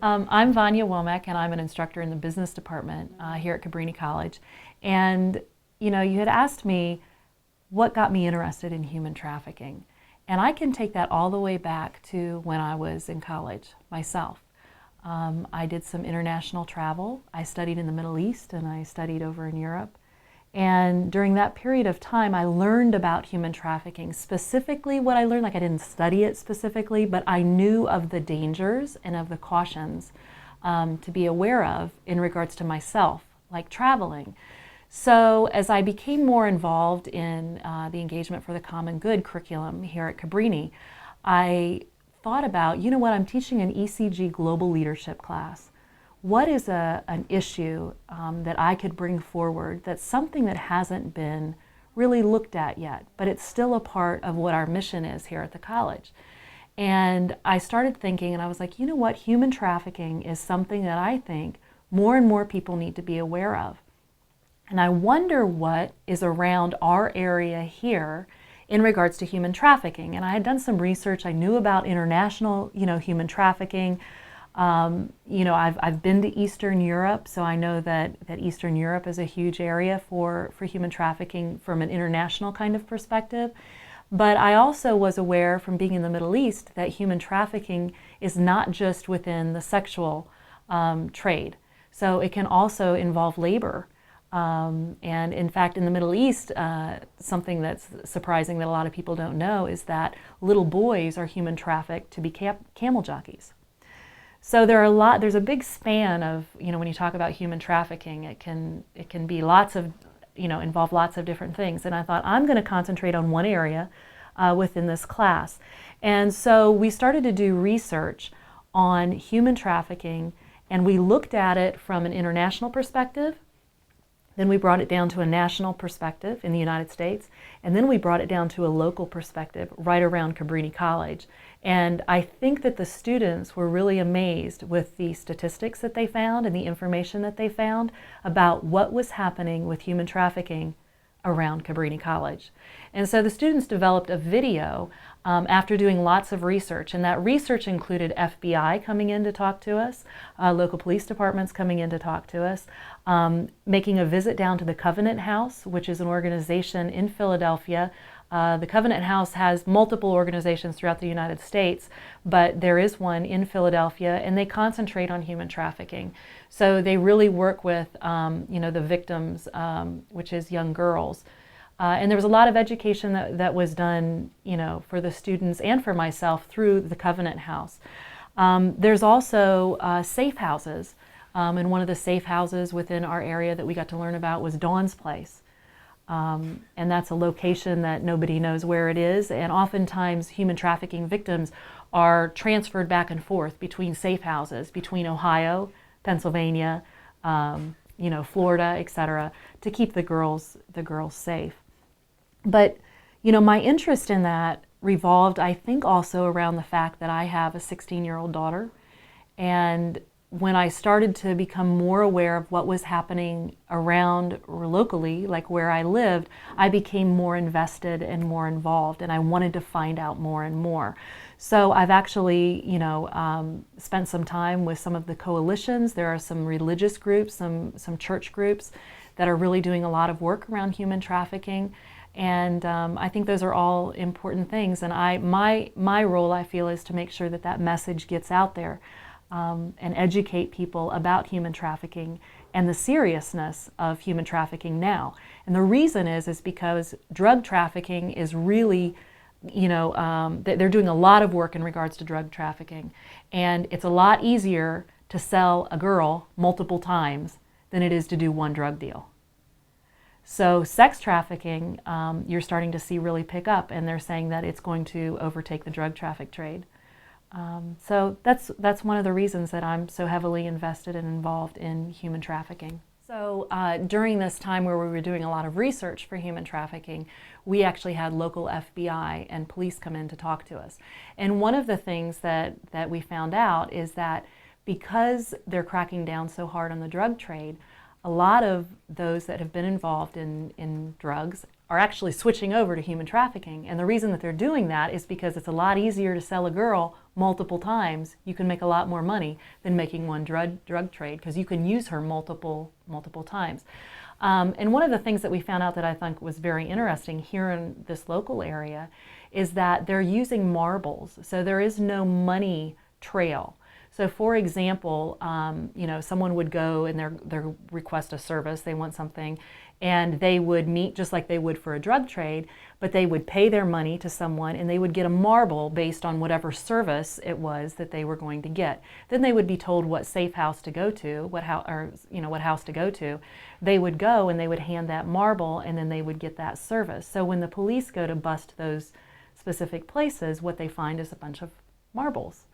I'm Vanya Womack, and I'm an instructor in the business department here at Cabrini College. And you know, you had asked me what got me interested in human trafficking. And I can take that all the way back to when I was in college myself. I did some international travel. I studied in the Middle East and I studied over in Europe. And during that period of time, I learned about human trafficking. Specifically what I learned, like I didn't study it specifically, but I knew of the dangers and of the cautions to be aware of in regards to myself, like traveling. So as I became more involved in the Engagement for the Common Good curriculum here at Cabrini, I thought about, you know what, I'm teaching an ECG global leadership class. What is an issue that I could bring forward that's something that hasn't been really looked at yet, but it's still a part of what our mission is here at the college? And I started thinking, and I was like, you know what, human trafficking is something that I think more and more people need to be aware of. And I wonder what is around our area here in regards to human trafficking. And I had done some research. I knew about international, human trafficking. I've been to Eastern Europe, so I know that Eastern Europe is a huge area for human trafficking from an international kind of perspective. But I also was aware from being in the Middle East that human trafficking is not just within the sexual trade. So it can also involve labor. And in fact, in the Middle East, something that's surprising that a lot of people don't know is that little boys are human trafficked to be camel jockeys. So there's a big span of, when you talk about human trafficking, it can be involve lots of different things. And I thought, I'm going to concentrate on one area within this class. And so we started to do research on human trafficking, and we looked at it from an international perspective. Then we brought it down to a national perspective in the United States, and then we brought it down to a local perspective right around Cabrini College. And I think that the students were really amazed with the statistics that they found and the information that they found about what was happening with human trafficking around Cabrini College. And so the students developed a video after doing lots of research, and that research included FBI coming in to talk to us, local police departments coming in to talk to us, making a visit down to the Covenant House, which is an organization in Philadelphia. The Covenant House has multiple organizations throughout the United States, but there is one in Philadelphia, and they concentrate on human trafficking. So they really work with, the victims, which is young girls. And there was a lot of education that was done, for the students and for myself through the Covenant House. There's also safe houses, and one of the safe houses within our area that we got to learn about was Dawn's Place. And that's a location that nobody knows where it is, and oftentimes human trafficking victims are transferred back and forth between safe houses, between Ohio, Pennsylvania, Florida, etc., to keep the girls safe. But, my interest in that revolved, I think, also around the fact that I have a 16-year-old daughter. And when I started to become more aware of what was happening around or locally, like where I lived, I became more invested and more involved, and I wanted to find out more and more. So I've actually, spent some time with some of the coalitions. There are some religious groups, some church groups that are really doing a lot of work around human trafficking. And I think those are all important things. And my role, I feel, is to make sure that message gets out there and educate people about human trafficking and the seriousness of human trafficking now. And the reason is because drug trafficking is really, they're doing a lot of work in regards to drug trafficking. And it's a lot easier to sell a girl multiple times than it is to do one drug deal. So sex trafficking, you're starting to see really pick up, and they're saying that it's going to overtake the drug traffic trade. So that's one of the reasons that I'm so heavily invested and involved in human trafficking. So during this time where we were doing a lot of research for human trafficking, we actually had local FBI and police come in to talk to us. And one of the things that we found out is that because they're cracking down so hard on the drug trade, a lot of those that have been involved in drugs are actually switching over to human trafficking. And the reason that they're doing that is because it's a lot easier to sell a girl multiple times, you can make a lot more money than making one drug trade, because you can use her multiple times. And one of the things that we found out that I think was very interesting here in this local area is that they're using marbles. So there is no money trail. So for example, someone would go and they request a service, they want something, and they would meet just like they would for a drug trade, but they would pay their money to someone and they would get a marble based on whatever service it was that they were going to get. Then they would be told what safe house to go to, what house to go to. They would go and they would hand that marble, and then they would get that service. So when the police go to bust those specific places, what they find is a bunch of marbles.